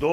2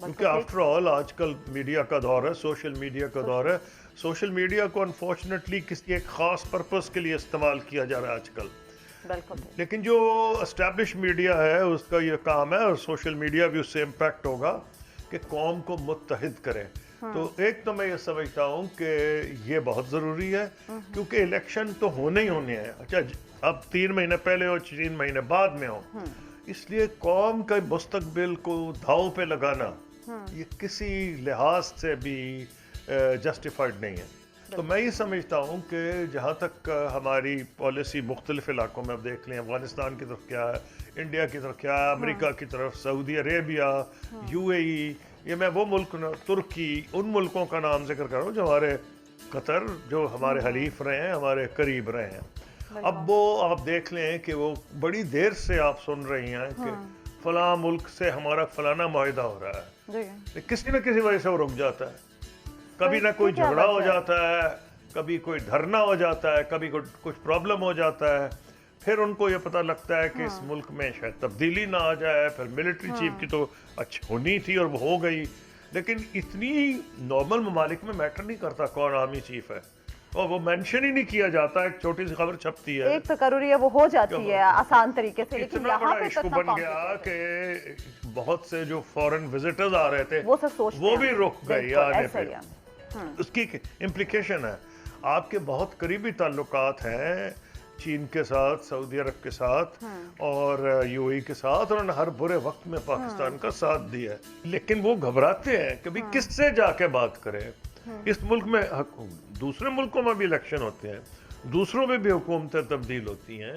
کیونکہ after all آج کل میڈیا کا دور ہے, سوشل میڈیا کا دور ہے. سوشل میڈیا کو انفارچونیٹلی کسی ایک خاص پرپس کے لیے استعمال کیا جا رہا ہے آج کل. لیکن جو اسٹیبلش میڈیا ہے اس کا یہ کام ہے, اور سوشل میڈیا بھی اس سے امپیکٹ ہوگا کہ قوم کو متحد کرے. تو ایک تو میں یہ سمجھتا ہوں کہ یہ بہت ضروری ہے, کیونکہ الیکشن تو ہونے ہی ہونے ہیں. اچھا اب 3 مہینے پہلے ہو 3 مہینے بعد میں ہو, اس لیے قوم کا مستقبل کو دھاؤ پہ لگانا یہ کسی لحاظ سے بھی جسٹیفائڈ نہیں ہے. تو میں یہ سمجھتا ہوں کہ جہاں تک ہماری پالیسی مختلف علاقوں میں اب دیکھ لیں, افغانستان کی طرف کیا ہے, انڈیا کی طرف کیا ہے, امریکہ کی طرف, سعودی عربیہ, یو اے ای, یہ میں وہ ملک, ترکی, ان ملکوں کا نام ذکر کر رہا ہوں جو ہمارے, قطر جو ہمارے حلیف رہے ہیں, ہمارے قریب رہے ہیں. اب وہ آپ دیکھ لیں کہ وہ بڑی دیر سے آپ سن رہی ہیں کہ فلاں ملک سے ہمارا فلانا معاہدہ ہو رہا ہے, کسی نہ کسی وجہ سے وہ رک جاتا ہے. کبھی نہ کوئی جھگڑا ہو جاتا ہے, کبھی کوئی دھرنا ہو جاتا ہے, کبھی کچھ پرابلم ہو جاتا ہے, پھر ان کو یہ پتہ لگتا ہے کہ اس ملک میں شاید تبدیلی نہ آ جائے. پھر ملٹری چیف کی تو اچھی ہونی تھی اور وہ ہو گئی, لیکن اتنی نارمل ممالک میں میٹر نہیں کرتا کون آرمی چیف ہے, اور وہ مینشن ہی نہیں کیا جاتا. ایک چھوٹی سی خبر چھپتی ہے, ایک تقرری ہے وہ ہو جاتی ہے آسان طریقے سے, لیکن اتنا بڑا ایشو بن گیا کہ بہت سے جو فورن وزٹرز آ رہے تھے وہ بھی رک گئے آنے پہ. اس کی امپلیکیشن ہے, آپ کے بہت قریبی تعلقات ہیں چین کے ساتھ, سعودی عرب کے ساتھ اور یو اے کے ساتھ, اور انہوں نے ہر برے وقت میں پاکستان کا ساتھ دیا ہے, لیکن وہ گھبراتے ہیں کہ بھی کس سے جا کے بات کریں. اس ملک میں دوسرے ملکوں میں بھی الیکشن ہوتے ہیں, دوسروں میں بھی حکومتیں تبدیل ہوتی ہیں,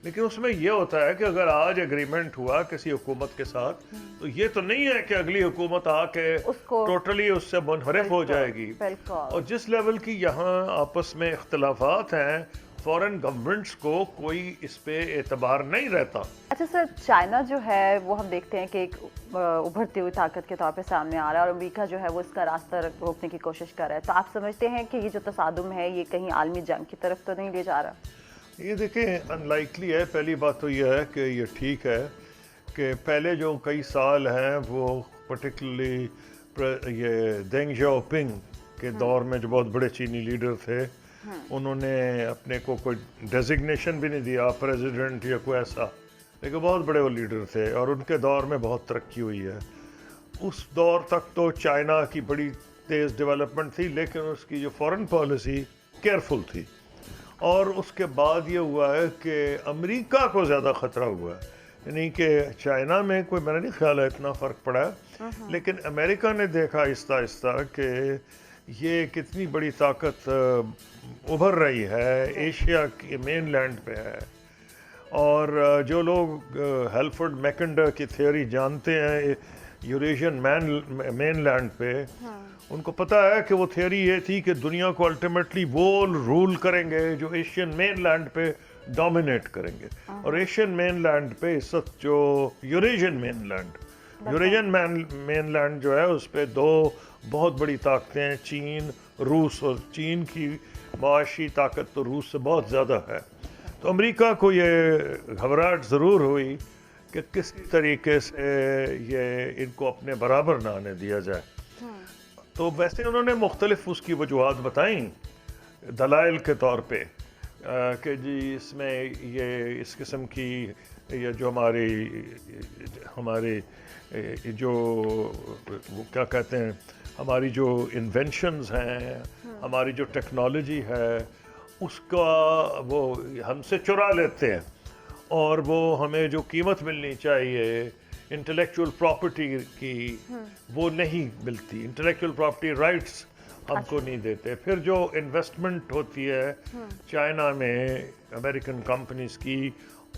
لیکن اس میں یہ ہوتا ہے کہ اگر آج ایگریمنٹ ہوا کسی حکومت کے ساتھ تو یہ تو نہیں ہے کہ اگلی حکومت آ کے ٹوٹلی اس سے منحرف ہو جائے گی. اور جس لیول کی یہاں آپس میں اختلافات ہیں, فورن گورنمنٹس کو کوئی اس پہ اعتبار نہیں رہتا. اچھا سر, چائنا جو ہے وہ ہم دیکھتے ہیں کہ ایک ابھرتی ہوئی طاقت کے طور پہ سامنے آ رہا ہے, اور امریکہ جو ہے وہ اس کا راستہ روکنے کی کوشش کر رہا ہے. تو آپ سمجھتے ہیں کہ یہ جو تصادم ہے یہ کہیں عالمی جنگ کی طرف تو نہیں لے جا رہا؟ یہ دیکھیں ان لائکلی ہے. پہلی بات تو یہ ہے کہ یہ ٹھیک ہے کہ پہلے جو کئی سال ہیں وہ پرٹیکولرلی یہ دینگ جاؤ پنگ کے دور میں جو بہت بڑے چینی لیڈر تھے, انہوں نے اپنے کو کوئی ڈیزگنیشن بھی نہیں دیا پریزیڈنٹ یا کوئی ایسا, لیکن بہت بڑے وہ لیڈر تھے اور ان کے دور میں بہت ترقی ہوئی ہے. اس دور تک تو چائنا کی بڑی تیز ڈیولپمنٹ تھی, لیکن اس کی جو فورن پالیسی کیئرفل تھی. اور اس کے بعد یہ ہوا ہے کہ امریکہ کو زیادہ خطرہ ہوا ہے, یعنی کہ چائنا میں کوئی میرا نہیں خیال ہے اتنا فرق پڑا ہے, لیکن امریکہ نے دیکھا آہستہ آہستہ کہ یہ کتنی بڑی طاقت ابھر رہی ہے, ایشیا کے مین لینڈ پہ ہے. اور جو لوگ ہیلفرڈ میکنڈر کی تھیوری جانتے ہیں یوریشین مین لینڈ پہ, ان کو پتا ہے کہ وہ تھیوری یہ تھی کہ دنیا کو الٹیمیٹلی وہ رول کریں گے جو ایشین مین لینڈ پہ ڈومینیٹ کریں گے. اور ایشین مین لینڈ پہ اس وقت جو یوریشین مین لینڈ جو ہے اس پہ 2 بہت بڑی طاقتیں ہیں, چین, روس. اور چین کی معاشی طاقت تو روس سے بہت زیادہ ہے. تو امریکہ کو یہ گھبراہٹ ضرور ہوئی کہ کس طریقے سے یہ ان کو اپنے برابر نہ آنے دیا جائے. تو ویسے انہوں نے مختلف اس کی وجوہات بتائیں دلائل کے طور پہ کہ جی اس میں یہ اس قسم کی یہ جو ہماری جو کیا کہتے ہیں ہماری جو انوینشنز ہیں, ہماری جو ٹیکنالوجی ہے, اس کا وہ ہم سے چرا لیتے ہیں, اور وہ ہمیں جو قیمت ملنی چاہیے انٹلیکچوئل پراپرٹی کی وہ نہیں ملتی, انٹلیکچوئل پراپرٹی رائٹس ہم کو نہیں دیتے. پھر جو انویسٹمنٹ ہوتی ہے چائنا میں امریکن کمپنیز کی,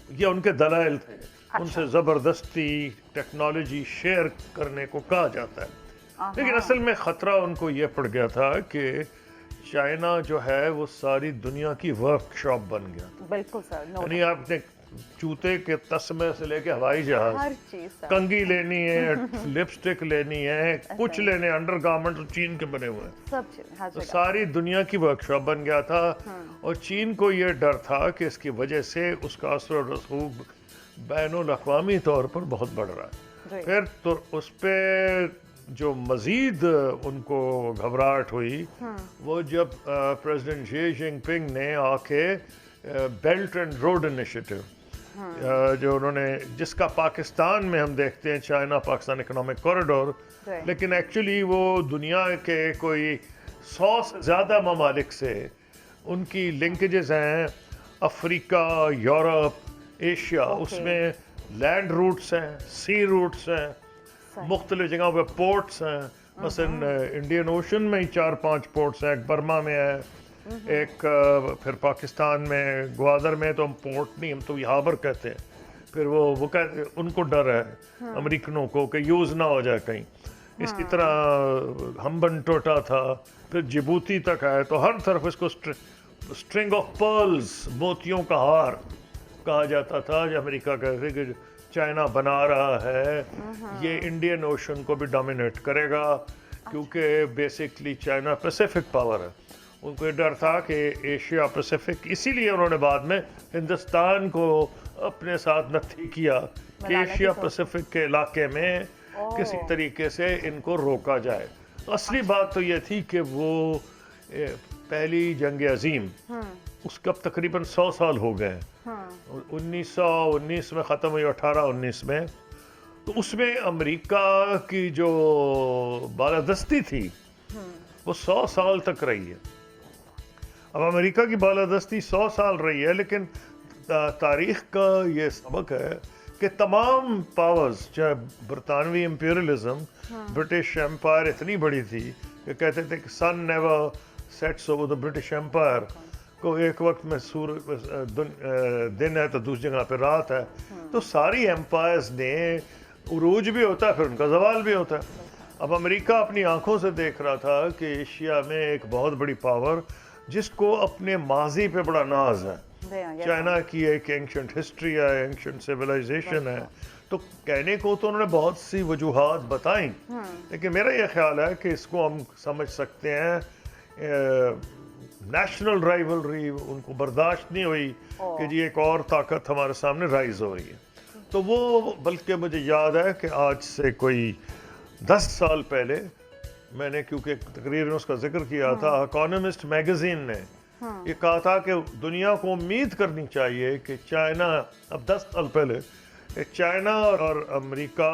یہ ان کے دلائل تھے, ان سے زبردستی ٹیکنالوجی شیئر کرنے کو کہا جاتا ہے. لیکن اصل میں خطرہ ان کو یہ پڑ گیا تھا کہ چائنا جو ہے وہ ساری دنیا کی ورک شاپ بن گیا. بالکل سر, یعنی آپ نے جوتے کے تسمے سے لے کے ہوائی جہاز, کنگھی لینی ہے, لپسٹک لینی ہے, کچھ لینے, انڈر گارمنٹ چین کے بنے ہوئے ہیں, تو ساری دنیا کی ورک شاپ بن گیا تھا. اور چین کو یہ ڈر تھا کہ اس کی وجہ سے اس کا اثر و رسوخ بین الاقوامی طور پر بہت بڑھ رہا ہے. پھر تو اس پہ جو مزید ان کو گھبراہٹ ہوئی وہ جب پریزیڈنٹ شی جن پنگ نے آ کے بیلٹ اینڈ روڈ انیشیٹو جو انہوں نے جس کا پاکستان میں ہم دیکھتے ہیں چائنا پاکستان اکنامک کوریڈور، لیکن ایکچولی وہ دنیا کے کوئی 100 سے زیادہ ممالک سے ان کی لنکیجز ہیں، افریقہ، یورپ، ایشیا، اس میں لینڈ روٹس ہیں، سی روٹس ہیں، مختلف جگہوں پہ پورٹس ہیں، مثلا انڈین اوشن میں ہی 4-5 پورٹس ہیں، ایک برما میں ہے، ایک پھر پاکستان میں گوادر میں تو ہم پورٹ نہیں، ہم تو ہاربر کہتے ہیں، پھر وہ کہتے ان کو ڈر ہے امریکنوں کو کہ یوز نہ ہو جائے کہیں، اسی طرح ہمبن ٹوٹا تھا، پھر جبوتی تک آئے، تو ہر طرف اس کو اسٹرنگ آف پرلز، موتیوں کا ہار کہا جاتا تھا، جو امریکہ کہتے کہ چائنا بنا رہا ہے یہ انڈین اوشن کو بھی ڈومینیٹ کرے گا، کیونکہ بیسکلی چائنا پیسیفک پاور ہے، ان کو یہ ڈر تھا کہ ایشیا پیسیفک، اسی لیے انہوں نے بعد میں ہندوستان کو اپنے ساتھ نتھی کیا کہ ایشیا پیسیفک کے علاقے میں کسی طریقے سے ان کو روکا جائے۔ اصلی بات تو یہ تھی کہ وہ پہلی جنگ عظیم اس کا تقریباً 100 سال ہو گئے، 1919 میں ختم ہوئی، 1819 میں، تو اس میں امریکہ کی جو بالادستی تھی وہ 100 سال تک رہی ہے۔ اب امریکہ کی بالادستی 100 سال رہی ہے، لیکن تاریخ کا یہ سبق ہے کہ تمام پاورز، چاہے برطانوی امپیریلزم، برٹش امپائر اتنی بڑی تھی کہ کہتے تھے کہ sun never sets over the British empire, کو ایک وقت میں دن ہے تو دوسری جگہ پہ رات ہے، تو ساری امپائرز نے عروج بھی ہوتا ہے، پھر ان کا زوال بھی ہوتا ہے۔ اب امریکہ اپنی آنکھوں سے دیکھ رہا تھا کہ ایشیا میں ایک بہت بڑی پاور جس کو اپنے ماضی پہ بڑا ناز ہے، چائنا کی ایک اینشنٹ ہسٹری ہے، اینشنٹ سیولائزیشن ہے، تو کہنے کو تو انہوں نے بہت سی وجوہات بتائیں، لیکن میرا یہ خیال ہے کہ اس کو ہم سمجھ سکتے ہیں نیشنل رائیولری، ان کو برداشت نہیں ہوئی کہ جی ایک اور طاقت ہمارے سامنے رائز ہو رہی ہے، تو وہ بلکہ مجھے یاد ہے کہ آج سے کوئی 10 سال پہلے میں نے کیونکہ تقریر میں اس کا ذکر کیا تھا، اکانومسٹ میگزین نے یہ کہا تھا کہ دنیا کو امید کرنی چاہیے کہ چائنا، اب 10 سال پہلے، چائنا اور امریکہ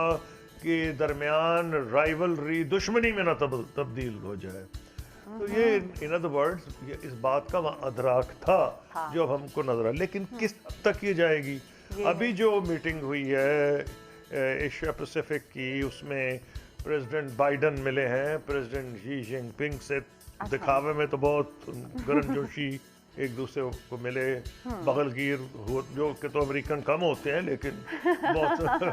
کے درمیان رائیولری دشمنی میں نہ تبدیل ہو جائے، تو یہ ان ادر ورڈز اس بات کا ادراک تھا جو اب ہم کو نظر آیا، لیکن کس حد تک یہ جائے گی؟ ابھی جو میٹنگ ہوئی ہے ایشیا پیسیفک کی، اس میں پریزیڈنٹ بائیڈن ملے ہیں پریزیڈنٹ شی جن پنگ سے، دکھاوے میں تو بہت گرم جوشی ایک دوسرے کو ملے، بغل گیر جو کہ تو امریکن کم ہوتے ہیں، لیکن بہت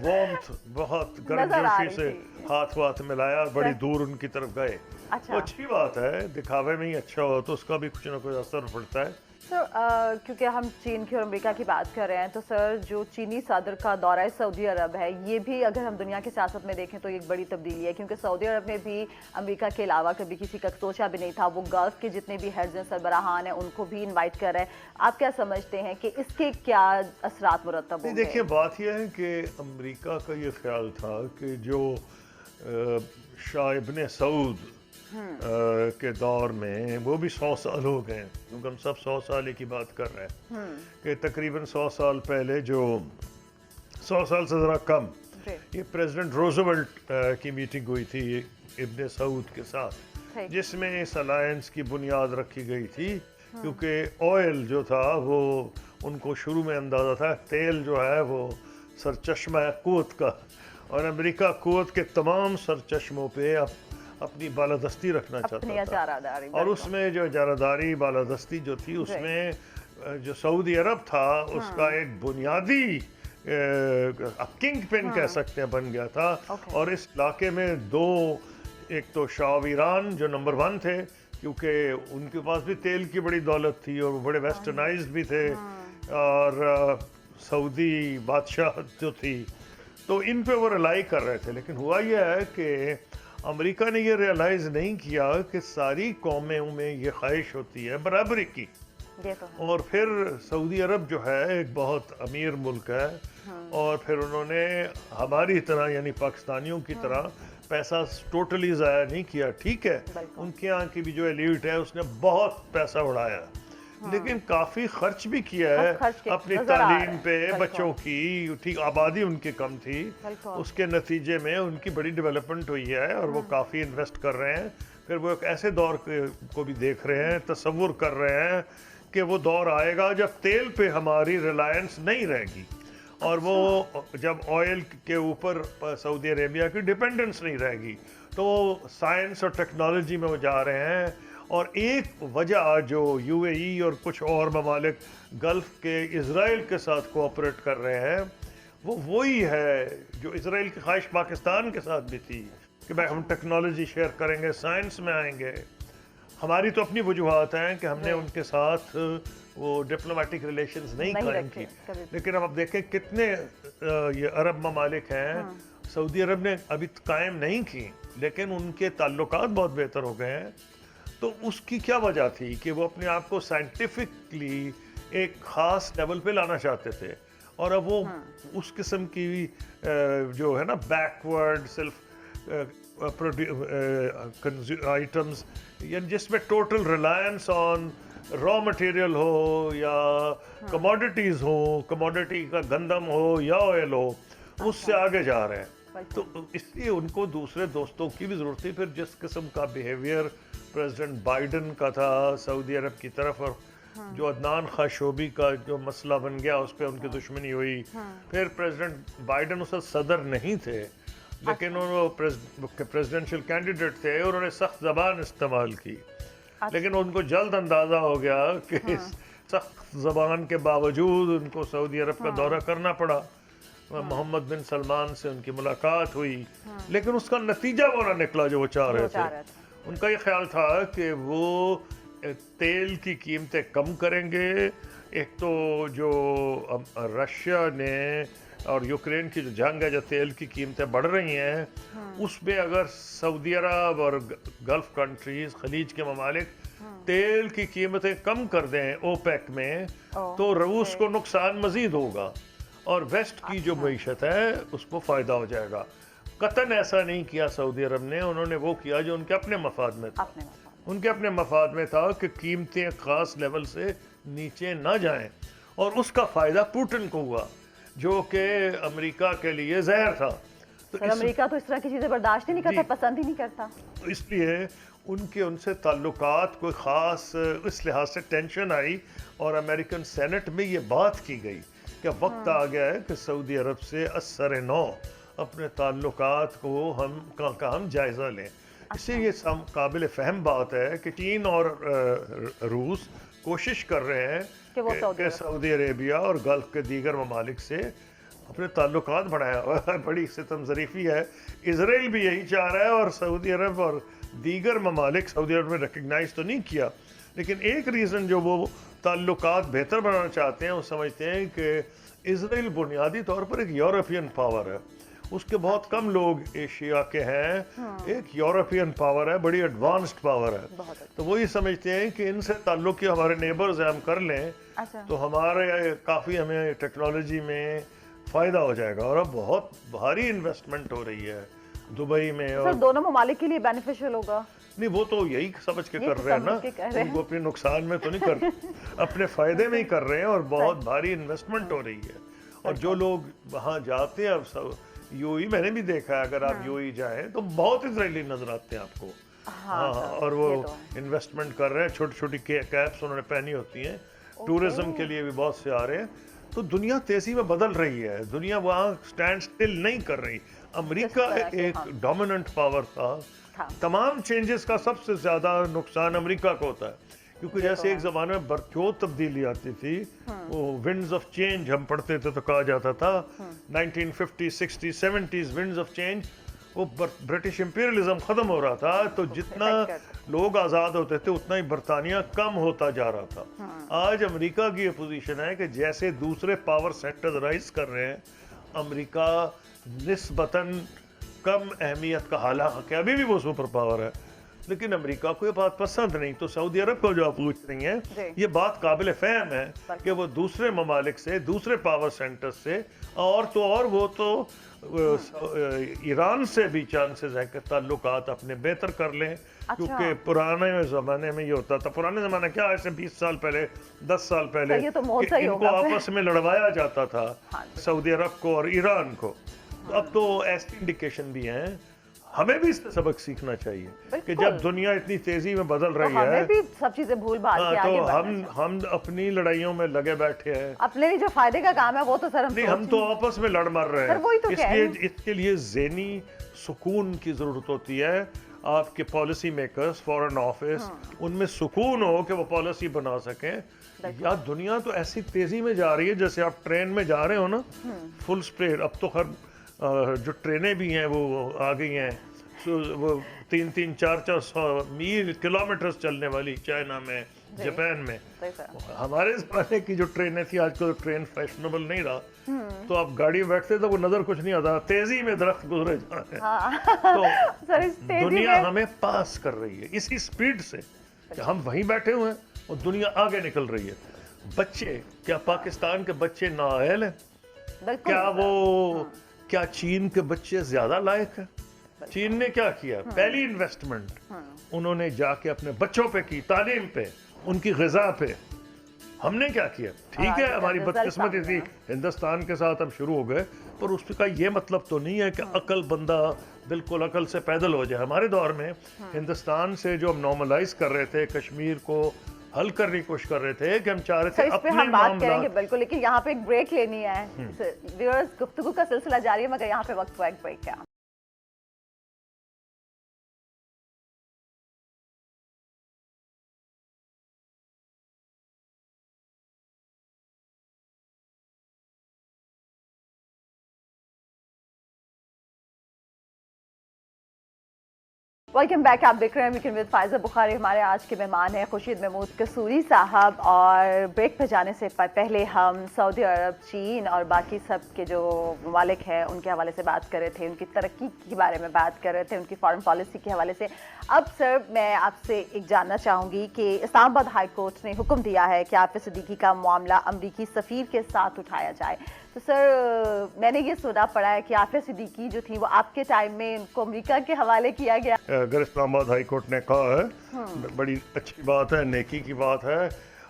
وارمتھ، بہت گرم جوشی سے ہاتھ ملایا اور بڑی دور ان کی طرف گئے، تو اچھی بات ہے، دکھاوے میں ہی اچھا ہو تو اس کا بھی کچھ نہ کچھ اثر پڑتا ہے۔ سر کیونکہ ہم چین کی اور امریکہ کی بات کر رہے ہیں، تو سر جو چینی صدر کا دورہ سعودی عرب ہے، یہ بھی اگر ہم دنیا کی سیاست میں دیکھیں تو ایک بڑی تبدیلی ہے، کیونکہ سعودی عرب میں بھی امریکہ کے علاوہ کبھی کسی کا سوچا بھی نہیں تھا، وہ گلف کے جتنے بھی ہیڈز ہیں، سربراہان ہیں، ان کو بھی انوائٹ کر رہے ہیں، آپ کیا سمجھتے ہیں کہ اس کے کیا اثرات مرتب ہوں گے؟ دیکھیے بات یہ ہے کہ امریکہ کا یہ خیال تھا کہ جو شاہ ابن سعود کے دور میں، وہ بھی 100 سال ہو گئے، کیونکہ ہم سب 100 سال کی بات کر رہے ہیں، کہ تقریباً 100 سال پہلے، جو 100 سال سے ذرا کم، یہ پریزیڈنٹ روزویلٹ کی میٹنگ ہوئی تھی ابن سعود کے ساتھ، جس میں اس الائنس کی بنیاد رکھی گئی تھی، کیونکہ آئل جو تھا وہ ان کو شروع میں اندازہ تھا تیل جو ہے وہ سرچشمہ ہے قوت کا، اور امریکہ قوت کے تمام سرچشموں پہ اپنی بالادستی رکھنا چاہتا تھا، اور اس میں جو اجارہ بالادستی جو تھی، اس میں جو سعودی عرب تھا اس کا ایک بنیادی کنگ پن کہہ سکتے ہیں بن گیا تھا، اور اس علاقے میں دو، ایک تو شاہ ایران جو نمبر 1 تھے، کیونکہ ان کے پاس بھی تیل کی بڑی دولت تھی اور وہ بڑے ویسٹرنائزڈ بھی تھے، اور سعودی بادشاہ جو تھی، تو ان پہ وہ ریلائی کر رہے تھے، لیکن ہوا یہ ہے کہ امریکہ نے یہ ریئلائز نہیں کیا کہ ساری قوموں میں یہ خواہش ہوتی ہے برابری کی، اور پھر سعودی عرب جو ہے ایک بہت امیر ملک ہے، اور پھر انہوں نے ہماری طرح یعنی پاکستانیوں کی طرح پیسہ ٹوٹلی ضائع نہیں کیا. ٹھیک ہے ان کے یہاں کی بھی جو ایلیٹ ہے اس نے بہت پیسہ اڑایا لیکن کافی خرچ بھی کیا ہے اپنی تعلیم پہ بچوں کی. ٹھیک آبادی ان کی کم تھی, اس کے نتیجے میں ان کی بڑی ڈیولپمنٹ ہوئی ہے اور وہ کافی انویسٹ کر رہے ہیں. پھر وہ ایک ایسے دور کو بھی دیکھ رہے ہیں, تصور کر رہے ہیں کہ وہ دور آئے گا جب تیل پہ ہماری ریلائنس نہیں رہے گی اور وہ جب آئل کے اوپر سعودی عربیہ کی ڈیپینڈنس نہیں رہے گی. تو وہ سائنس اور ٹیکنالوجی میں وہ جا رہے ہیں. اور ایک وجہ جو یو اے ای اور کچھ اور ممالک گلف کے اسرائیل کے ساتھ کوآپریٹ کر رہے ہیں وہ وہی ہے جو اسرائیل کی خواہش پاکستان کے ساتھ بھی تھی کہ بھائی ہم ٹیکنالوجی شیئر کریں گے, سائنس میں آئیں گے. ہماری تو اپنی وجوہات ہیں کہ ہم نے ان کے ساتھ وہ ڈپلومیٹک ریلیشنز نہیں قائم کی, لیکن اب دیکھیں کتنے یہ عرب ممالک ہیں سعودی عرب نے ابھی قائم نہیں کی لیکن ان کے تعلقات بہت بہتر ہو گئے ہیں. تو اس کی کیا وجہ تھی کہ وہ اپنے آپ کو سائنٹیفکلی ایک خاص لیول پہ لانا چاہتے تھے اور اب وہ اس قسم کی جو ہے نا بیکورڈ سیلف آئٹمز یعنی جس میں total reliance on raw material ہو یا کموڈیٹیز ہو, کموڈیٹی کا گندم ہو یا آئل ہو, اس سے آگے جا رہے ہیں. تو اس لیے ان کو دوسرے دوستوں کی بھی ضرورت تھی. پھر جس قسم کا بیہیویئر پریزیڈنٹ بائیڈن کا تھا سعودی عرب کی طرف اور جو عدنان خاشوبی کا جو مسئلہ بن گیا اس پہ ان کی دشمنی ہوئی. پھر پریزیڈنٹ بائیڈن اس وقت صدر نہیں تھے لیکن وہ پریزیڈنشل کینڈیڈیٹ تھے, انہوں نے سخت زبان استعمال کی لیکن ان کو جلد اندازہ ہو گیا کہ سخت زبان کے باوجود ان کو سعودی عرب کا دورہ کرنا پڑا. محمد بن سلمان سے ان کی ملاقات ہوئی لیکن اس کا نتیجہ وہ نہ نکلا جو وہ چاہ رہے تھے. ان کا یہ خیال تھا کہ وہ تیل کی قیمتیں کم کریں گے. ایک تو جو رشیا نے اور یوکرین کی جو جنگ ہے, جو تیل کی قیمتیں بڑھ رہی ہیں اس میں اگر سعودی عرب اور گلف کنٹریز خلیج کے ممالک تیل کی قیمتیں کم کر دیں اوپیک میں تو روس کو نقصان مزید ہوگا اور ویسٹ کی جو معیشت ہے اس کو فائدہ ہو جائے گا. قطعاً ایسا نہیں کیا سعودی عرب نے, انہوں نے وہ کیا جو ان کے اپنے مفاد میں تھا. ان کے اپنے مفاد میں تھا کہ قیمتیں ایک خاص لیول سے نیچے نہ جائیں اور اس کا فائدہ پوٹن کو ہوا جو کہ امریکہ کے لیے زہر تھا. تو امریکہ تو اس طرح کی چیزیں برداشت ہی نہیں کرتا, پسند ہی نہیں کرتا. تو اس لیے ان سے تعلقات کوئی خاص اس لحاظ سے ٹینشن آئی اور امریکن سینٹ میں یہ بات کی گئی کہ وقت آ گیا ہے کہ سعودی عرب سے اثر نو اپنے تعلقات کو ہم جائزہ لیں. اس سے یہ قابل فہم بات ہے کہ چین اور روس کوشش کر رہے ہیں کہ سعودی عربیہ اور گلف کے دیگر ممالک سے اپنے تعلقات بڑھایا ہوا ہے. بڑی ستم ظریفی ہے. اسرائیل بھی یہی چاہ رہا ہے اور سعودی عرب اور دیگر ممالک سعودی عرب میں ریکگنائز تو نہیں کیا لیکن ایک ریزن جو وہ تعلقات بہتر بنانا چاہتے ہیں وہ سمجھتے ہیں کہ اسرائیل بنیادی طور پر ایک یورپین پاور ہے. اس کے بہت کم لوگ ایشیا کے ہیں, ایک یورپین پاور ہے, بڑی ایڈوانسڈ پاور ہے. تو وہی سمجھتے ہیں کہ ان سے تعلق کے ہمارے نیبرز ہم کر لیں تو ہمارے کافی ہمیں ٹیکنالوجی میں فائدہ ہو جائے گا. اور اب بہت بھاری انویسٹمنٹ ہو رہی ہے دبئی میں. اور دونوں ممالک کے لیے بینیفیشل ہوگا. نہیں وہ تو یہی سمجھ کے کر رہے ہیں نا, ان کو اپنے نقصان میں تو نہیں کر اپنے فائدے میں ہی کر رہے ہیں اور بہت بھاری انویسٹمنٹ ہو رہی ہے. اور جو لوگ وہاں جاتے ہیں اب یو ای میں نے بھی دیکھا ہے, اگر آپ یو ای جائیں تو بہت اسرائیلی نظر آتے ہیں آپ کو. ہاں اور وہ انویسٹمنٹ کر رہے ہیں, چھوٹی چھوٹی کیپس انہوں نے پہنی ہوتی ہیں, ٹورزم کے لیے بھی بہت سے آ رہے ہیں. تو دنیا تیزی میں بدل رہی ہے, دنیا وہاں سٹینڈ سٹل نہیں کر رہی. امریکہ ایک ڈومیننٹ پاور تھا. تمام چینجز کا سب سے زیادہ نقصان امریکہ کو ہوتا ہے کیونکہ جیسے ایک زمانے میں برچود تبدیلی آتی تھی, وہ ونڈز آف چینج ہم پڑھتے تھے تو کہا جاتا تھا 1950 60 70s ونڈز آف چینج, وہ برٹش امپیریلزم ختم ہو رہا تھا تو جتنا لوگ آزاد ہوتے تھے اتنا ہی برطانیہ کم ہوتا جا رہا تھا. آج امریکہ کی یہ پوزیشن ہے کہ جیسے دوسرے پاور سیکٹرز رائز کر رہے ہیں, امریکہ نسبتاً کم اہمیت کا, حالانکہ ابھی بھی وہ سپر پاور ہے لیکن امریکہ کو یہ بات پسند نہیں. تو سعودی عرب کو جو آپ پوچھ رہی ہیں یہ بات قابل فہم ہے کہ وہ دوسرے ممالک سے, دوسرے پاور سینٹر سے, اور وہ تو ایران سے بھی چانسز ہے کہ تعلقات اپنے بہتر کر لیں, کیونکہ پرانے زمانے میں یہ ہوتا تھا. پرانے زمانے کیا, ایسے 20 سال پہلے 10 سال پہلے ان کو آپس میں لڑوایا جاتا تھا, سعودی عرب کو اور ایران کو. اب تو ایسی انڈیکیشن بھی ہیں. ہمیں بھی اس سے سبق سیکھنا چاہیے کہ جب دنیا اتنی تیزی میں بدل رہی ہے, ہمیں بھی سب چیزیں بھول بھال کے آگے بڑھنا تو ہم اپنی لڑائیوں میں لگے بیٹھے ہیں. اپنے جو فائدے کا کام ہے وہ تو سر ہم تو آپس میں لڑ مر رہے ہیں. اس کے لیے ذہنی سکون کی ضرورت ہوتی ہے. آپ کے پالیسی میکرز, فارن آفس, ان میں سکون ہو کہ وہ پالیسی بنا سکیں. یا دنیا تو ایسی تیزی میں جا رہی ہے, جیسے آپ ٹرین میں جا رہے ہو نا, فل سپیڈ. اب تو خیر جو ٹرینیں بھی ہیں وہ آ گئی ہیں, وہ 300 400 میل کلومیٹر چلنے والی, چائنا میں, جاپان میں. ہمارے زمانے کی جو ٹرینیں تھی, آج کل ٹرین فیشنیبل نہیں رہا, تو آپ گاڑی میں بیٹھتے تو وہ نظر کچھ نہیں آتا, تیزی میں درخت گزرے جا رہے ہیں. تو دنیا ہمیں پاس کر رہی ہے اسی سپیڈ سے کہ ہم وہیں بیٹھے ہوئے ہیں اور دنیا آگے نکل رہی ہے. بچے, کیا پاکستان کے بچے نااہل ہیں؟ کیا چین کے بچے زیادہ لائق ہیں؟ چین نے کیا کیا, پہلی انویسٹمنٹ انہوں نے جا کے اپنے بچوں پہ کی, تعلیم پہ, ان کی غذا پہ. ہم نے کیا کیا؟ ٹھیک ہے ہماری بدقسمتی تھی, ہندوستان کے ساتھ ہم شروع ہو گئے, پر اس کا یہ مطلب تو نہیں ہے کہ عقل بندہ بالکل عقل سے پیدل ہو جائے. ہمارے دور میں ہندوستان سے جو ہم نارملائز کر رہے تھے, کشمیر کو حل کرنے کی کوشش کر رہے تھے کہ ہم چاہ رہے تھے اپنے ہم بات کریں گے بالکل, لیکن یہاں پہ ایک بریک لینی ہے. ویورز, گفتگو کا سلسلہ جاری ہے, مگر یہاں پہ وقت ہوا ایک بریک کا. Welcome back. آپ دیکھ رہے ہیں ویکینڈ ود فائزہ بخاری. ہمارے آج کے مہمان ہیں خورشید محمود قصوری صاحب, اور بریک پہ جانے سے پہلے ہم سعودی عرب, چین اور باقی سب کے جو ممالک ہیں ان کے حوالے سے بات کر رہے تھے, ان کی ترقی کے بارے میں بات کر رہے تھے, ان کی فارن پالیسی کے حوالے سے. اب سر میں آپ سے ایک جاننا چاہوں گی کہ اسلام آباد ہائی کورٹ نے حکم دیا ہے کہ عافیہ صدیقی کا معاملہ امریکی سفیر کے ساتھ اٹھایا جائے. تو سر میں نے یہ سنا پڑا ہے کہ عافیہ صدیقی جو تھی وہ آپ کے ٹائم میں ان کو امریکہ کے حوالے کیا گیا. اگر اسلام آباد ہائی کورٹ نے کہا ہے, بڑی اچھی بات ہے, نیکی کی بات ہے,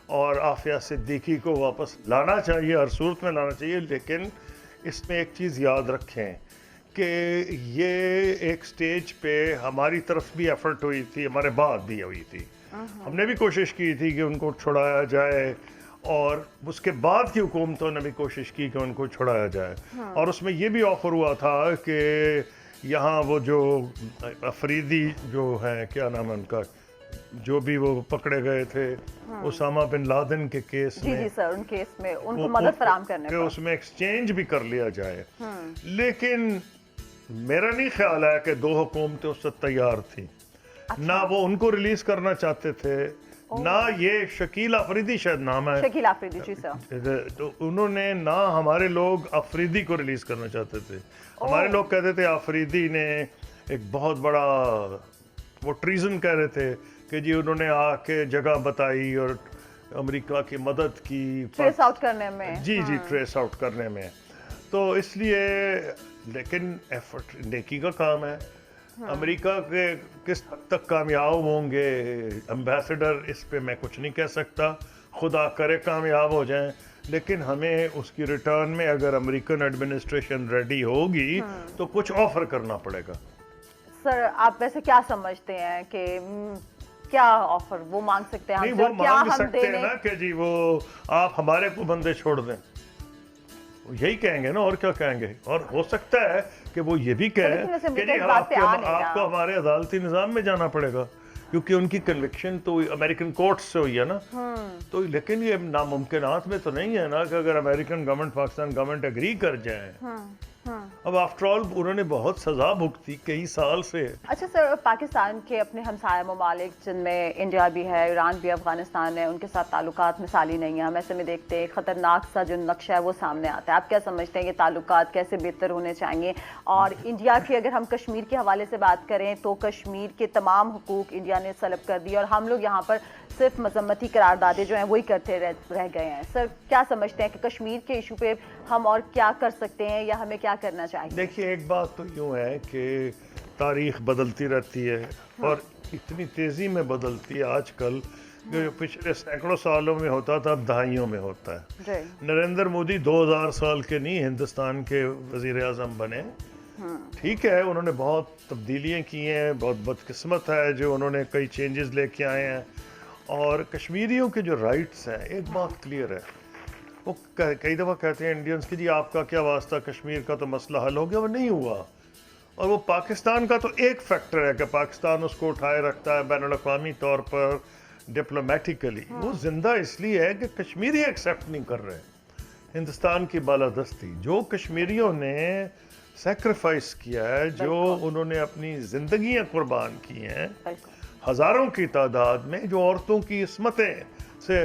اور عافیہ صدیقی کو واپس لانا چاہیے, ہر صورت میں لانا چاہیے. لیکن اس میں ایک چیز یاد رکھیں کہ یہ ایک سٹیج پہ ہماری طرف بھی ایفرٹ ہوئی تھی, ہمارے بعد بھی ہوئی تھی. ہم نے بھی کوشش کی تھی کہ ان کو چھڑایا جائے, اور اس کے بعد کی حکومتوں نے بھی کوشش کی کہ ان کو چھڑایا جائے. اور اس میں یہ بھی آفر ہوا تھا کہ یہاں وہ جو افریدی جو ہیں, کیا نام ہے ان کا, جو بھی وہ پکڑے گئے تھے اسامہ بن لادن کے کیس میں, جی سر, ان کیس میں ان کو مدد فراہم کرنے پر اس میں ایکسچینج بھی کر لیا جائے. لیکن میرا نہیں خیال ہے کہ دو حکومتیں اس سے تیار تھیں. نہ وہ ان کو ریلیز کرنا چاہتے تھے, نہ یہ شکیل افریدی شاید نام ہے, شکیل افریدی, جی سر, تو انہوں نے, نہ ہمارے لوگ افریدی کو ریلیز کرنا چاہتے تھے. ہمارے لوگ کہتے تھے افریدی نے ایک بہت بڑا, وہ ٹریزن کہہ رہے تھے کہ جی انہوں نے آ کے جگہ بتائی اور امریکہ کی مدد کی ٹریس آؤٹ کرنے میں. جی ٹریس آؤٹ کرنے میں. تو اس لیے, لیکن ایفرٹ نیکی کا کام ہے. امریکہ کے کس حد تک کامیاب ہوں گے امبیسڈر, اس پہ میں کچھ نہیں کہہ سکتا, خدا کرے کامیاب ہو جائیں. لیکن ہمیں اس کی ریٹرن میں اگر امریکن ایڈمنسٹریشن ریڈی ہوگی تو کچھ آفر کرنا پڑے گا. سر آپ ویسے کیا سمجھتے ہیں کہ کیا آفر وہ مانگ سکتے ہیں؟ نہیں, وہ مانگ سکتے ہیں نا کہ جی وہ آپ ہمارے کو بندے چھوڑ دیں, یہی کہیں گے نا, اور کیا کہیں گے. اور ہو سکتا ہے کہ وہ یہ بھی کہیں کہ جی آپ کو ہمارے عدالتی نظام میں جانا پڑے گا, کیونکہ ان کی کنوکشن تو امریکن کورٹ سے ہوئی ہے نا. تو لیکن یہ ناممکنات میں تو نہیں ہے نا کہ اگر American government, Pakistan government agree کر جائیں اب آفٹر آل انہوں نے بہت سزا بھگتی کئی سال سے. اچھا سر، پاکستان کے اپنے ہمسایہ ممالک جن میں انڈیا بھی ہے، ایران بھی، افغانستان ہے، ان کے ساتھ تعلقات مثالی نہیں ہیں. ہم ایسے میں دیکھتے ہیں خطرناک سا جو نقشہ ہے وہ سامنے آتا ہے. آپ کیا سمجھتے ہیں یہ تعلقات کیسے بہتر ہونے چاہیے؟ اور انڈیا کی اگر ہم کشمیر کے حوالے سے بات کریں تو کشمیر کے تمام حقوق انڈیا نے سلب کر دیے اور ہم لوگ یہاں پر صرف مذمتی قراردادیں جو ہیں وہی کرتے رہ گئے ہیں. سر کیا سمجھتے ہیں کہ کشمیر کے ایشو پہ ہم اور کیا کر سکتے ہیں یا ہمیں کیا کرنا چاہیے؟ دیکھیے ایک بات تو یوں ہے کہ تاریخ بدلتی رہتی ہے اور اتنی تیزی میں بدلتی ہے آج کل، جو پچھلے سینکڑوں سالوں میں ہوتا تھا اب دہائیوں میں ہوتا ہے. نریندر مودی 2000 سال کے نہیں ہندوستان کے وزیر اعظم بنے. ٹھیک ہے انہوں نے بہت تبدیلیاں کی ہیں، بہت بدقسمت ہے جو انہوں نے کئی چینجز لے کے آئے ہیں. اور کشمیریوں کے جو رائٹس ہیں ایک بات کلیئر ہے، وہ کئی دفعہ کہتے ہیں انڈینز کہ جی آپ کا کیا واسطہ، کشمیر کا تو مسئلہ حل ہو گیا، وہ نہیں ہوا. اور وہ پاکستان کا تو ایک فیکٹر ہے کہ پاکستان اس کو اٹھائے رکھتا ہے بین الاقوامی طور پر ڈپلومیٹیکلی. وہ زندہ اس لیے ہے کہ کشمیری ایکسیپٹ نہیں کر رہے ہندوستان کی بالادستی. جو کشمیریوں نے سیکریفائس کیا ہے، جو انہوں نے اپنی زندگیاں قربان کی ہیں ہزاروں کی تعداد میں، جو عورتوں کی عصمتیں سے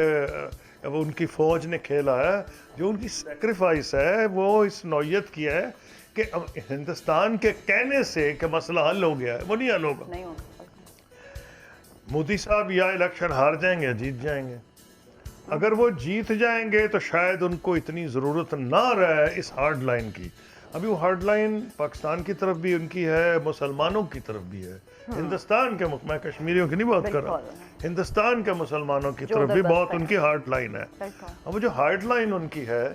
ان کی فوج نے کھیلا ہے، جو ان کی سیکریفائس ہے، وہ اس نوعیت کی ہے کہ ہندوستان کے کہنے سے کہ مسئلہ حل ہو گیا ہے وہ نہیں حل ہوگا. مودی صاحب یا الیکشن ہار جائیں گے یا جیت جائیں گے. اگر وہ جیت جائیں گے تو شاید ان کو اتنی ضرورت نہ رہے اس ہارڈ لائن کی. ابھی وہ ہارڈ لائن پاکستان کی طرف بھی ان کی ہے، مسلمانوں کی طرف بھی ہے. ہندوستان کے، میں کشمیریوں کی نہیں بات کر رہا، ہندوستان کے مسلمانوں کی طرف بھی بہت ان کی ہارڈ لائن ہے. اب جو ہارڈ لائن ان کی ہے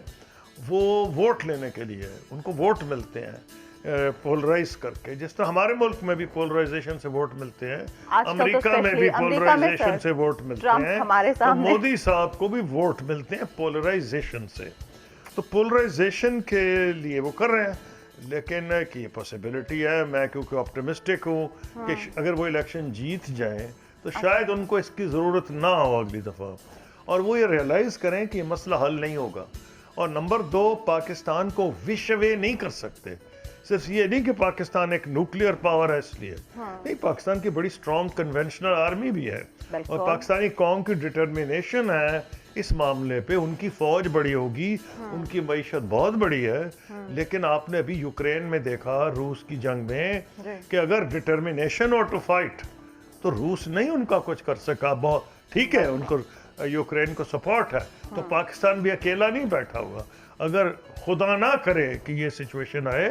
وہ ووٹ لینے کے لیے، ان کو ووٹ ملتے ہیں پولرائز کر کے، جس طرح ہمارے ملک میں بھی پولرائزیشن سے ووٹ ملتے ہیں، امریکہ میں بھی پولرائزیشن سے ووٹ ملتے ہیں، تو مودی صاحب کو بھی ووٹ ملتے ہیں پولرائزیشن سے. تو پولرائزیشن کے لیے وہ کر رہے ہیں. لیکن کہ یہ پاسبلٹی ہے، میں کیونکہ آپٹیمسٹک ہوں کہ اگر وہ الیکشن جیت جائیں تو شاید ان کو اس کی ضرورت نہ ہو اگلی دفعہ، اور وہ یہ ریئلائز کریں کہ یہ مسئلہ حل نہیں ہوگا. اور نمبر 2، پاکستان کو وش اوے نہیں کر سکتے. صرف یہ نہیں کہ پاکستان ایک نیوکلیئر پاور ہے اس لیے نہیں، پاکستان کی بڑی سٹرانگ کنونشنل آرمی بھی ہے، اور پاکستانی قوم کی ڈٹرمینیشن ہے اس معاملے پہ. ان کی فوج بڑی ہوگی، ان کی معیشت بہت بڑی ہے. لیکن آپ نے ابھی یوکرین میں دیکھا روس کی جنگ میں کہ اگر ڈٹرمینیشن ہو ٹو فائٹ تو روس نہیں ان کا کچھ کر سکا. بہت ٹھیک ہے ان کو یوکرین کو سپورٹ ہے، تو پاکستان بھی اکیلا نہیں بیٹھا ہوا. اگر خدا نہ کرے کہ یہ سچویشن آئے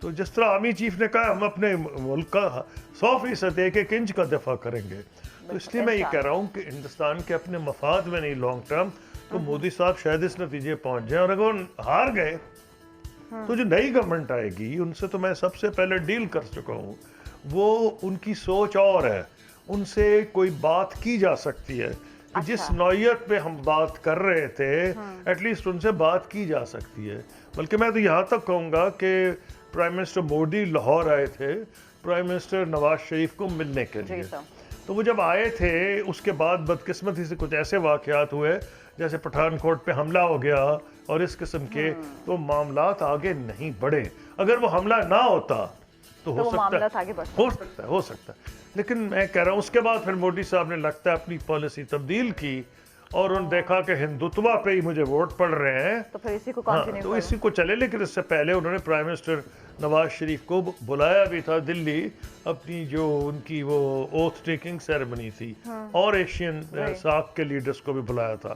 تو جس طرح آرمی چیف نے کہا ہم اپنے ملک کا 100% ایک انچ کا دفاع کریں گے. تو اس لیے میں یہ کہہ رہا ہوں کہ ہندوستان کے اپنے مفاد میں نہیں لانگ ٹرم تو مودی صاحب شاید اس نتیجے پہنچ جائیں. اور اگر وہ ہار گئے تو جو نئی گورنمنٹ آئے گی ان سے تو میں سب سے پہلے ڈیل کر چکا ہوں، وہ ان کی سوچ اور ہے، ان سے کوئی بات کی جا سکتی ہے. جس نوعیت پہ ہم بات کر رہے تھے ایٹ لیسٹ ان سے بات کی جا سکتی ہے. بلکہ میں تو یہاں تک کہوں گا کہ پرائم منسٹر مودی لاہور آئے تھے پرائم منسٹر نواز شریف کو ملنے کے لیے. تو وہ جب آئے تھے اس کے بعد بدقسمتی سے کچھ ایسے واقعات ہوئے جیسے پٹھان کوٹ پہ حملہ ہو گیا اور اس قسم کے، تو معاملات آگے نہیں بڑھے. اگر وہ حملہ نہ ہوتا تو ہو سکتا ہے. لیکن میں کہہ رہا ہوں اس کے بعد پھر مودی صاحب نے لگتا ہے اپنی پالیسی تبدیل کی اور انہوں نے دیکھا کہ ہندوتوا پہ ہی مجھے ووٹ پڑ رہے ہیں تو پھر اسی کو چلے. لیکن اس سے پہلے انہوں نے پرائم منسٹر نواز شریف کو بلایا بھی تھا دلی، اپنی جو ان کی وہ اوتھ ٹیکنگ سیریمنی تھی، اور ایشین ساک کے لیڈرز کو بھی بلایا تھا.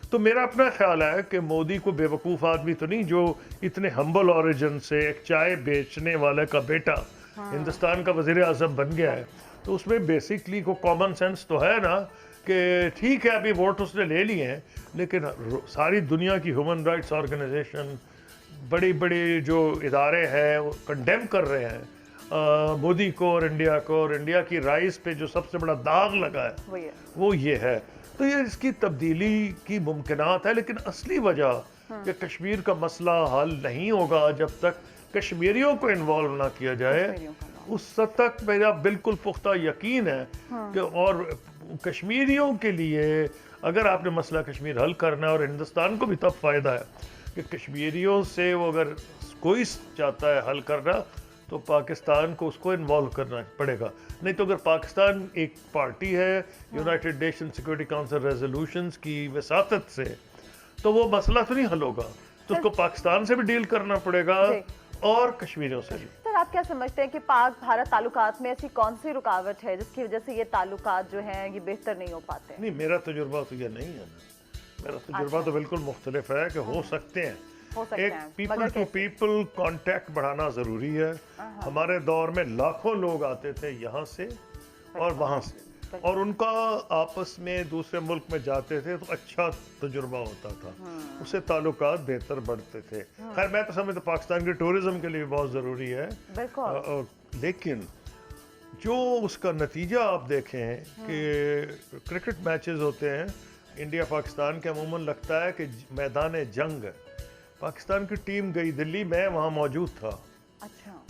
تو میرا اپنا خیال ہے کہ مودی کو بے وقوف آدمی تو نہیں جو اتنے ہمبل اوریجن سے ایک چائے بیچنے والے کا بیٹا ہندوستان کا وزیر اعظم بن گیا ہے. تو اس میں بیسکلی کو کامن سینس تو ہے نا کہ ٹھیک ہے ابھی ووٹ اس نے لے لیے ہیں، لیکن ساری دنیا کی ہیومن رائٹس آرگنائزیشن، بڑی بڑی جو ادارے ہیں وہ کنڈیم کر رہے ہیں مودی کو اور انڈیا کی رائس پہ جو سب سے بڑا داغ لگا ہے وہ یہ ہے. تو یہ اس کی تبدیلی کی ممکنات ہے، لیکن اصلی وجہ کہ کشمیر کا مسئلہ حل نہیں ہوگا جب تک کشمیریوں کو انوالو نہ کیا جائے. اس حد تک میرا بالکل پختہ یقین ہے کہ، اور کشمیریوں کے لیے اگر آپ نے مسئلہ کشمیر حل کرنا ہے اور ہندوستان کو بھی تب فائدہ ہے کہ کشمیریوں سے وہ اگر کوئی چاہتا ہے حل کرنا تو پاکستان کو اس کو انوالو کرنا پڑے گا. نہیں تو اگر پاکستان ایک پارٹی ہے United nation security council resolutions کی وساطت سے, تو وہ مسئلہ تو نہیں حل ہوگا, تو اس کو پاکستان سے بھی ڈیل کرنا پڑے گا اور کشمیریوں سے بھی. سر آپ کیا سمجھتے ہیں کہ پاک بھارت تعلقات میں ایسی کون سی رکاوٹ ہے جس کی وجہ سے یہ تعلقات جو ہیں یہ بہتر نہیں ہو پاتے؟ نہیں, میرا تجربہ تو یہ نہیں ہے. میرا تجربہ تو بالکل مختلف ہے کہ ہو سکتے ہیں. ایک پیپل ٹو پیپل کانٹیکٹ بڑھانا ضروری ہے. ہمارے دور میں لاکھوں لوگ آتے تھے یہاں سے اور وہاں سے, اور ان کا آپس میں دوسرے ملک میں جاتے تھے تو اچھا تجربہ ہوتا تھا, اس سے تعلقات بہتر بڑھتے تھے. خیر میں تو سمجھتا پاکستان کے ٹورزم کے لیے بہت ضروری ہے, لیکن جو اس کا نتیجہ آپ دیکھیں کہ کرکٹ میچز ہوتے ہیں انڈیا پاکستان کے, عموماً لگتا ہے کہ میدان جنگ ہے. پاکستان کی ٹیم گئی دلی, میں وہاں موجود تھا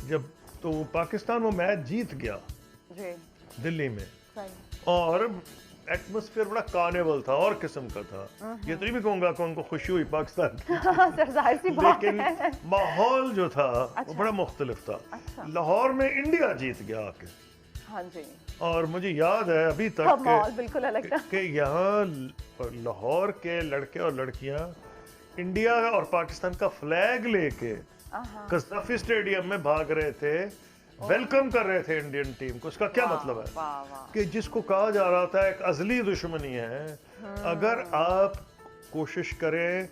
جب, تو پاکستان وہ میچ جیت گیا دلی میں, اور ایٹماسفیئر بڑا کارنیول تھا اور قسم کا تھا. یہ تو نہیں بھی کہوں گا کہ ان کو خوشی ہوئی پاکستان کی, لیکن ماحول جو تھا وہ بڑا مختلف تھا. لاہور میں انڈیا جیت گیا آ کے, اور مجھے یاد ہے ابھی تک کہ یہاں لاہور کے لڑکے اور لڑکیاں انڈیا اور پاکستان کا فلیگ لے کے قذافی اسٹیڈیم میں بھاگ رہے تھے, ویلکم کر رہے تھے انڈین ٹیم کو. اس کا کیا مطلب ہے کہ جس کو کہا جا رہا تھا ایک ازلی دشمنی ہے, اگر آپ کوشش کریں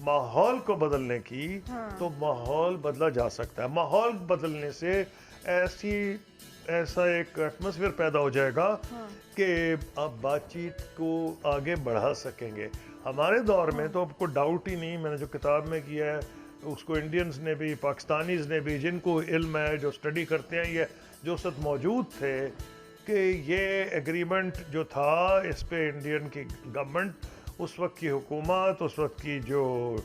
ماحول کو بدلنے کی تو ماحول بدلا جا سکتا ہے. ماحول بدلنے سے ایسا ایک ایٹماسفیئر پیدا ہو جائے گا کہ آپ بات چیت کو آگے بڑھا سکیں گے. ہمارے دور میں تو آپ کو ڈاؤٹ ہی نہیں, میں نے جو کتاب میں کیا ہے اس کو انڈینز نے بھی پاکستانیز نے بھی, جن کو علم ہے, جو اسٹڈی کرتے ہیں, یہ جو اس وقت موجود تھے کہ یہ ایگریمنٹ جو تھا اس پہ انڈین کی گورنمنٹ, اس وقت کی حکومت, اس وقت کی جو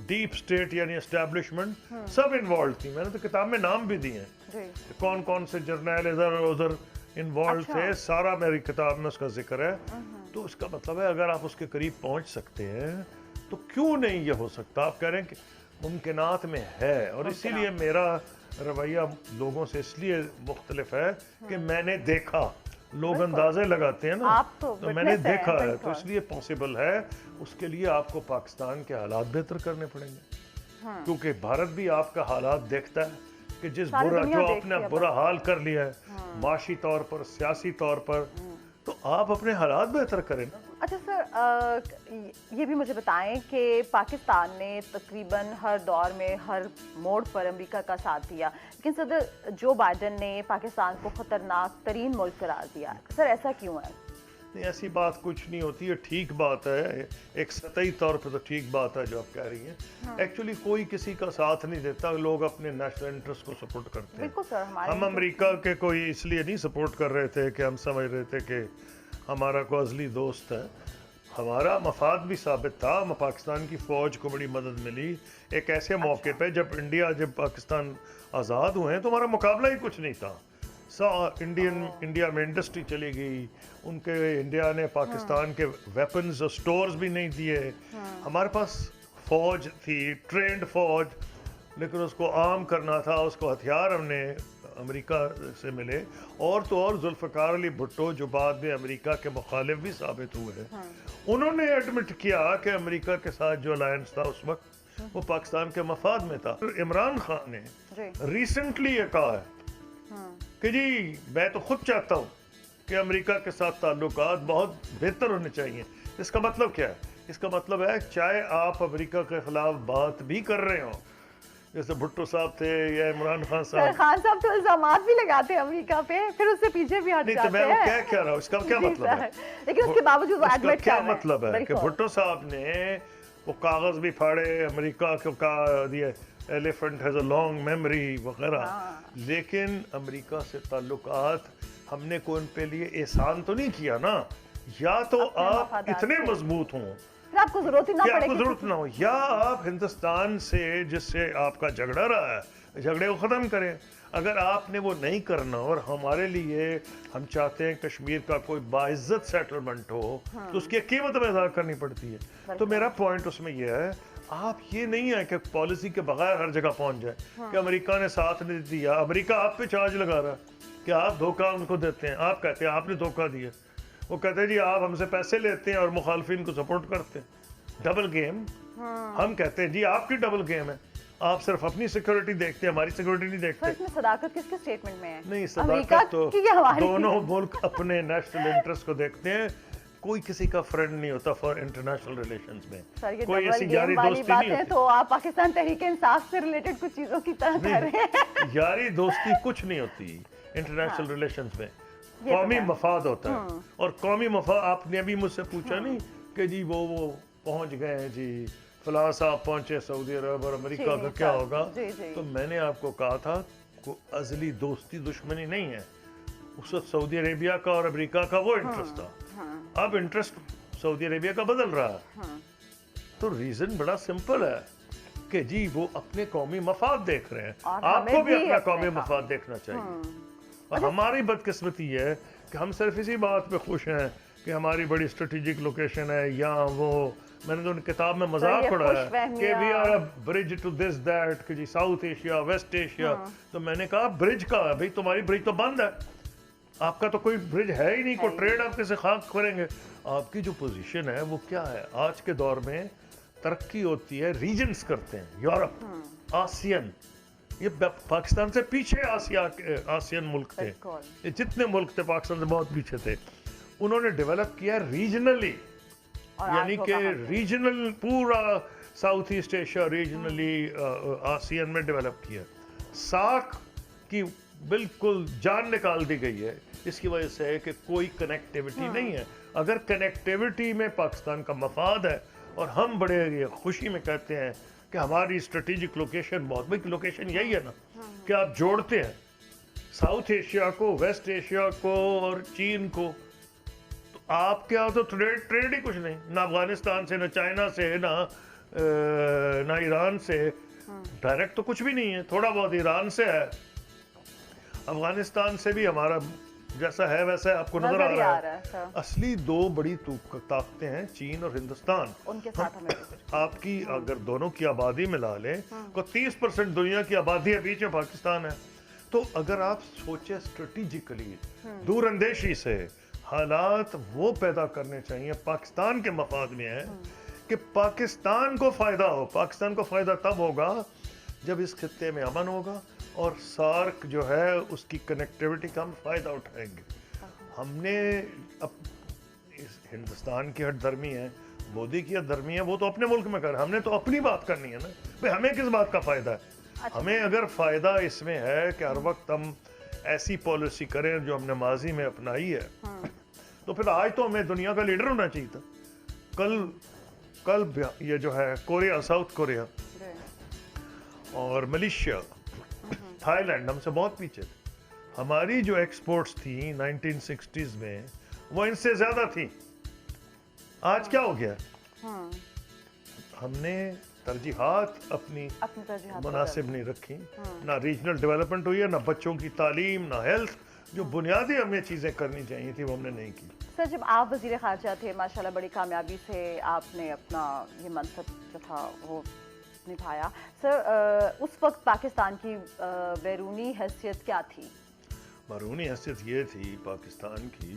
ڈیپ اسٹیٹ یعنی اسٹیبلشمنٹ سب انوالو تھی. میں نے تو کتاب میں نام بھی دیے ہیں کون کون سے جرنیل ادھر ادھر انوالو تھے, سارا میری کتاب میں اس کا ذکر ہے. تو اس کا مطلب ہے اگر آپ اس کے قریب پہنچ سکتے ہیں تو کیوں نہیں یہ ہو سکتا. آپ کہہ رہے ہیں کہ ممکنات میں ہے, اور اسی لیے میرا رویہ لوگوں سے اس لیے مختلف ہے کہ میں نے دیکھا, لوگ اندازے لگاتے ہیں نا, تو میں نے دیکھا ہے, تو اس لیے پاسبل ہے. اس کے لیے آپ کو پاکستان کے حالات بہتر کرنے پڑیں گے, کیونکہ بھارت بھی آپ کا حالات دیکھتا ہے کہ جو آپ نے برا حال کر لیا ہے معاشی طور پر, سیاسی طور پر, تو آپ اپنے حالات بہتر کریں نا. اچھا سر, یہ بھی مجھے بتائیں کہ پاکستان نے تقریباً ہر دور میں ہر موڑ پر امریکہ کا ساتھ دیا, لیکن صدر جو بائیڈن نے پاکستان کو خطرناک ترین ملک قرار دیا. سر ایسا کیوں ہے؟ نہیں, ایسی بات کچھ نہیں ہوتی ہے. ٹھیک بات ہے, ایک سطحی طور پہ تو ٹھیک بات ہے جو آپ کہہ رہی ہیں. ایکچولی کوئی کسی کا ساتھ نہیں دیتا, لوگ اپنے نیشنل انٹرسٹ کو سپورٹ کرتے ہیں. ہم امریکہ کے کوئی اس لیے نہیں سپورٹ کر رہے تھے کہ ہم سمجھ رہے تھے کہ ہمارا کوئی ازلی دوست ہے. ہمارا مفاد بھی ثابت تھا, ہم پاکستان کی فوج کو بڑی مدد ملی ایک ایسے موقع پہ جب پاکستان آزاد ہوئے ہیں, تو ہمارا مقابلہ ہی کچھ نہیں تھا. انڈیا میں انڈسٹری چلی گئی, ان کے انڈیا نے پاکستان کے ویپنز اور سٹورز بھی نہیں دیے. ہمارے پاس فوج تھی, ٹرینڈ فوج, لیکن اس کو عام کرنا تھا, اس کو ہتھیار ہم نے امریکہ سے ملے. اور تو اور ذوالفقار علی بھٹو جو بعد میں امریکہ کے مخالف بھی ثابت ہوئے, انہوں نے ایڈمٹ کیا کہ امریکہ کے ساتھ جو الائنس تھا اس وقت وہ پاکستان کے مفاد میں تھا. عمران خان نے ریسنٹلی یہ کہا ہے کہ جی میں تو خود چاہتا ہوں کہ امریکہ کے ساتھ تعلقات بہت بہتر ہونے چاہیے. اس کا مطلب کیا ہے؟ اس کا مطلب ہے چاہے آپ امریکہ کے خلاف بات بھی کر رہے ہوں, جیسے بھٹو صاحب تھے یا عمران خان صاحب. خان صاحب تو الزامات بھی لگاتے ہیں امریکہ پہ, پھر اس سے پیچھے بھی ہٹ جاتے ہیں. میں وہ کہہ رہا ہوں, اس کا کیا مطلب ہے؟ لیکن اس کے باوجود وہ ایڈمٹ کیا مطلب ہے کہ بھٹو صاحب نے وہ کاغذ بھی پھاڑے, امریکہ کو کہا دیا elephant has a long memory وغیرہ, لیکن امریکہ سے تعلقات ہم نے کوئی ان پہ لیے احسان تو نہیں کیا نا. یا تو آپ اتنے مضبوط ہوں آپ کو ضرورت نہ ہو, یا آپ ہندوستان سے جس سے آپ کا جھگڑا رہا ہے جھگڑے کو ختم کریں. اگر آپ نے وہ نہیں کرنا اور ہمارے لیے ہم چاہتے ہیں کشمیر کا کوئی باعزت سیٹلمنٹ ہو تو اس کی قیمت ہمیں ادا کرنی پڑتی ہے. تو میرا پوائنٹ اس میں یہ ہے, آپ یہ نہیں ہے کہ پالیسی کے بغیر ہر جگہ پہنچ جائے کہ امریکہ نے ساتھ نہیں دیا, امریکہ آپ پہ چارج لگا رہا ہے کہ آپ دھوکہ ان کو دیتے ہیں, آپ کہتے ہیں آپ نے دھوکہ دیا, وہ کہتے ہیں جی آپ ہم سے پیسے لیتے ہیں اور مخالفین کو سپورٹ کرتے ہیں, ڈبل گیم. ہم کہتے ہیں جی آپ کی ڈبل گیم ہے, آپ صرف اپنی سیکورٹی دیکھتے ہیں, ہماری سیکورٹی نہیں دیکھتے. اس میں صداقت کس کے اسٹیٹمنٹ میں ہے؟ نہیں, صداقت تو دونوں ملک اپنے نیشنل انٹرسٹ کو دیکھتے ہیں, کوئی کسی کا فرینڈ نہیں ہوتا فار انٹرنیشنل ریلیشنز میں, کوئی ایسی یاری دوستی نہیں ہوتی. تو آپ پاکستان تحریک انصاف سے ریلیٹڈ کچھ چیزوں کی طرح کر رہے ہیں. یاری دوستی کچھ نہیں ہوتی انٹرنیشنل ریلیشنز میں, قومی مفاد ہوتا ہے. اور قومی مفاد, آپ نے ابھی مجھ سے پوچھا نہیں کہ جی وہ پہنچ گئے ہیں جی فلاں صاحب پہنچے سعودی عرب اور امریکہ کا کیا ہوگا, تو میں نے آپ کو کہا تھا کوئی ازلی دوستی دشمنی نہیں ہے. اس وقت سعودی عربیہ کا اور امریکہ کا وہ انٹرسٹ تھا, اب انٹرسٹ سعودی عربیہ کا بدل رہا ہے. تو ریزن بڑا سمپل ہے کہ جی وہ اپنے قومی مفاد دیکھ رہے ہیں, آپ کو بھی اپنا قومی مفاد دیکھنا چاہیے. اور ہماری بدقسمتی یہ ہے کہ ہم صرف اسی بات پہ خوش ہیں کہ ہماری بڑی اسٹریٹجک لوکیشن ہے, یا وہ میں نے تو کتاب میں مذاق پڑھا ہے کہ we are a bridge to this that, کہ جی ساؤتھ ایشیا ویسٹ ایشیا. تو میں نے کہا برج کا ہے بھائی, تمہاری برج تو بند ہے, آپ کا تو کوئی برج ہے ہی نہیں, کوئی ٹریڈ آپ کیسے خاک کریں گے. آپ کی جو پوزیشن ہے وہ کیا ہے؟ آج کے دور میں ترقی ہوتی ہے, ریجنز کرتے ہیں, یورپ, آسین, یہ پاکستان سے پیچھے آسین ملک تھے, یہ جتنے ملک تھے پاکستان سے بہت پیچھے تھے, انہوں نے ڈیولپ کیا ریجنلی, یعنی کہ ریجنل پورا ساؤتھ ایسٹ ایشیا ریجنلی آسین میں ڈیولپ کیا. ساکھ کی بالکل جان نکال دی گئی ہے, اس کی وجہ سے ہے کہ کوئی کنیکٹیوٹی نہیں ہے. اگر کنیکٹیوٹی میں پاکستان کا مفاد ہے, اور ہم بڑے خوشی میں کہتے ہیں کہ ہماری اسٹریٹجک لوکیشن بہت بڑی لوکیشن یہی ہے نا کہ آپ جوڑتے ہیں ساؤتھ ایشیا کو, ویسٹ ایشیا کو اور چین کو. تو آپ کے یہاں تو ٹریڈ ہی کچھ نہیں, نہ افغانستان سے, نہ چائنا سے, نہ ایران سے, ڈائریکٹ تو کچھ بھی نہیں ہے. تھوڑا بہت ایران سے ہے, افغانستان سے بھی ہمارا جیسا ہے ویسا ہے, آپ کو نظر آ رہا ہے. اصلی دو بڑی طاقتیں ہیں چین اور ہندوستان. ان کے ساتھ ہمیں آپ کی اگر دونوں کی آبادی ملا لیں تو 30% دنیا کی آبادی ہے, بیچ میں پاکستان ہے. تو اگر آپ سوچیں اسٹریٹجیکلی, دور اندیشی سے, حالات وہ پیدا کرنے چاہیے پاکستان کے مفاد میں ہے کہ پاکستان کو فائدہ ہو. پاکستان کو فائدہ تب ہوگا جب اس خطے میں امن ہوگا اور سارک جو ہے اس کی کنیکٹیوٹی کا ہم فائدہ اٹھائیں گے. ہم نے ہندوستان کی ہٹ درمی ہے, مودی کی ہٹ درمی ہے, وہ تو اپنے ملک میں کر, ہم نے تو اپنی بات کرنی ہے نا بھائی, ہمیں کس بات کا فائدہ ہے. ہمیں اگر فائدہ اس میں ہے کہ ہر وقت ہم ایسی پالیسی کریں جو ہم نے ماضی میں اپنائی ہے, تو پھر آج تو ہمیں دنیا کا لیڈر ہونا چاہیے تھا. کل یہ جو ہے کوریا, ساؤتھ کوریا اور ملیشیا, تھائی لینڈ ہم سے بہت پیچھے تھے. ہماری جو ایکسپورٹس تھیں 1960s میں وہ ان سے زیادہ تھی. آج کیا ہو گیا؟ ہم نے ترجیحات اپنی مناسب نہیں رکھی, نہ ریجنل ڈیولپمنٹ ہوئی ہے, نہ بچوں کی تعلیم, نہ ہیلتھ, جو بنیادی ہمیں چیزیں کرنی چاہیے تھی وہ ہم نے نہیں کی. سر جب آپ وزیر خارجہ تھے ماشاءاللہ بڑی کامیابی سے آپ نے اپنا یہ منصب جو تھا وہ نبھایا. سر اس وقت پاکستان کی بیرونی حیثیت کیا تھی؟ بیرونی حیثیت یہ تھی پاکستان کی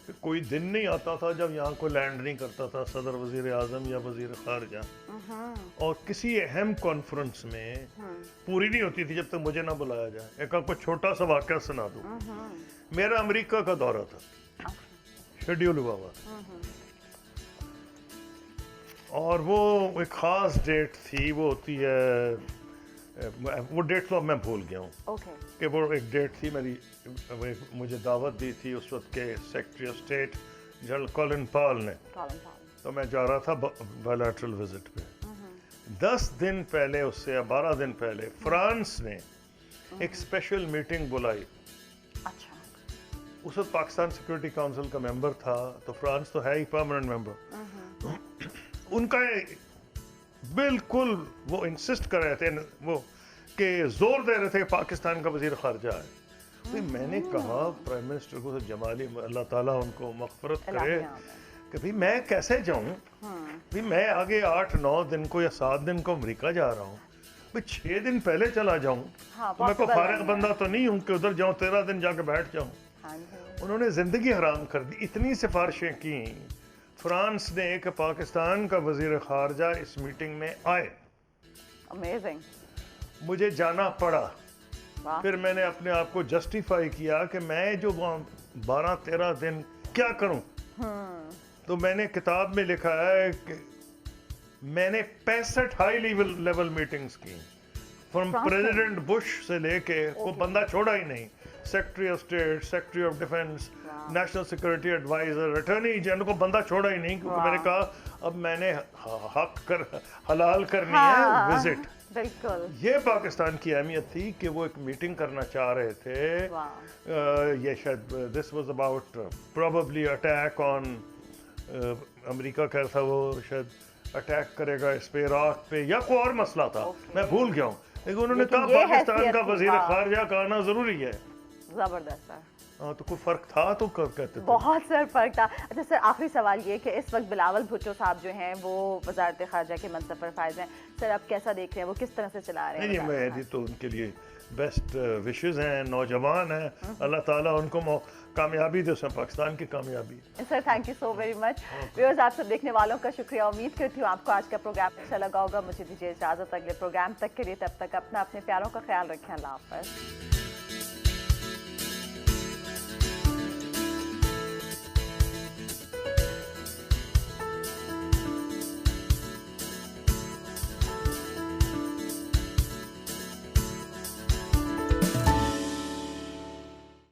کہ کوئی دن نہیں آتا تھا جب یہاں کوئی لینڈ نہیں کرتا تھا صدر وزیر اعظم یا وزیر خارجہ, اور کسی اہم کانفرنس میں پوری نہیں ہوتی تھی جب تک مجھے نہ بلایا جائے. ایک آپ کو چھوٹا سا واقعہ سنا دوں. میرا امریکہ کا دورہ تھا, شیڈیول ہوا ہوا, اور وہ ایک خاص ڈیٹ تھی, وہ ہوتی ہے, وہ ڈیٹ تو اب میں بھول گیا ہوں کہ وہ ایک ڈیٹ تھی میری, مجھے دعوت دی تھی اس وقت کے secretary of state general Colin Powell نے, تو میں جا رہا تھا بائیلیٹرل وزٹ پہ. 10 دن پہلے, اس سے 12 دن پہلے فرانس نے ایک اسپیشل میٹنگ بلائی. اس وقت پاکستان سیکورٹی کاؤنسل کا ممبر تھا, تو فرانس تو ہے ہی پرماننٹ ممبر. ان کا بالکل وہ انسسٹ کر رہے تھے وہ کہ زور دے رہے تھے کہ پاکستان کا وزیر خارجہ ہے. میں نے کہا پرائم منسٹر کو جمالی, اللہ تعالیٰ ان کو مغفرت کرے, کہ بھئی میں کیسے جاؤں، بھئی میں آگے 8-9 دن کو یا 7 دن کو امریکہ جا رہا ہوں، بھئی 6 دن پہلے چلا جاؤں تو میں کوئی فارغ بندہ تو نہیں ہوں کہ ادھر جاؤں 13 دن جا کے بیٹھ جاؤں. انہوں نے زندگی حرام کر دی. اتنی سفارشیں کی فرانس نے کہ پاکستان کا وزیر خارجہ اس میٹنگ میں آئے. Amazing. مجھے جانا پڑا. پھر میں نے اپنے آپ کو جسٹیفائی کیا کہ میں جو وہاں 12-13 دن کیا کروں. تو میں نے کتاب میں لکھا ہے کہ میں نے 65 ہائی لیول میٹنگز کی فرام پریزیڈنٹ بش سے لے کے وہ بندہ چھوڑا ہی نہیں. Secretary of state, secretary of defence, national security adviser, attorney general کو بندہ چھوڑا ہی نہیں، کیونکہ میں نے کہا اب میں نے حلال کرنی ہے وزٹ. بالکل یہ پاکستان کی اہمیت تھی کہ وہ ایک میٹنگ کرنا چاہ رہے تھے. یہ شاید this was about probably attack on America کا تھا، وہ شاید اٹیک کرے گا اس پہ عراق پہ یا کوئی اور مسئلہ تھا، میں بھول گیا ہوں. لیکن انہوں نے کہا پاکستان کا وزیر خارجہ کا آنا ضروری ہے. زبردست ہے. ہاں تو کوئی فرق تھا تو کہتے تھے بہت سر فرق تھا. اچھا سر، آخری سوال یہ کہ اس وقت بلاول بھٹو صاحب جو ہیں وہ وزارت خارجہ کے منصب پر فائز ہیں. سر آپ کیسا دیکھ رہے ہیں، وہ کس طرح سے چلا رہے ہیں؟ نہیں میں تو ان کے لیے بیسٹ وشز ہیں، نوجوان ہیں، اللہ تعالیٰ ان کو کامیابی دے، اس میں پاکستان کی کامیابی. Sir thank you so very much. Viewers آپ سب دیکھنے والوں کا شکریہ. امید کرتی ہوں آپ کو آج کا پروگرام اچھا لگا ہوگا. مجھے دیجیے اجازت اگلے پروگرام تک کے لیے. تب تک اپنے پیاروں کا خیال رکھیں. اللہ حافظ.